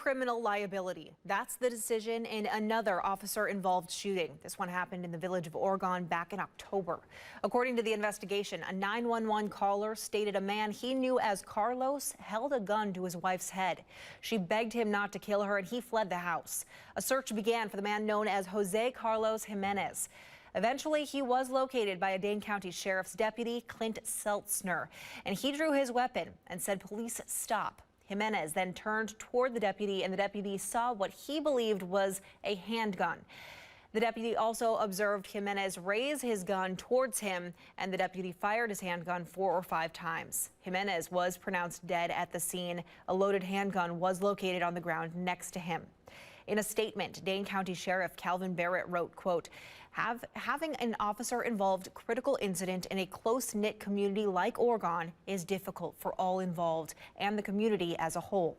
criminal liability. That's the decision in another officer-involved shooting. This one happened in the village of Oregon back in October. According to the investigation, a 911 caller stated a man he knew as Carlos held a gun to his wife's head. She begged him not to kill her and he fled the house. A search began for the man known as Jose Carlos Jimenez. Eventually, he was located by a Dane County Sheriff's deputy, Clint Seltzner, and he drew his weapon and said police stop. Jimenez then turned toward the deputy, and the deputy saw what he believed was a handgun. The deputy also observed Jimenez raise his gun towards him, and the deputy fired his handgun 4 or 5 times. Jimenez was pronounced dead at the scene. A loaded handgun was located on the ground next to him. In a statement, Dane County Sheriff Calvin Barrett wrote, quote, having an officer-involved critical incident in a close-knit community like Oregon is difficult for all involved and the community as a whole.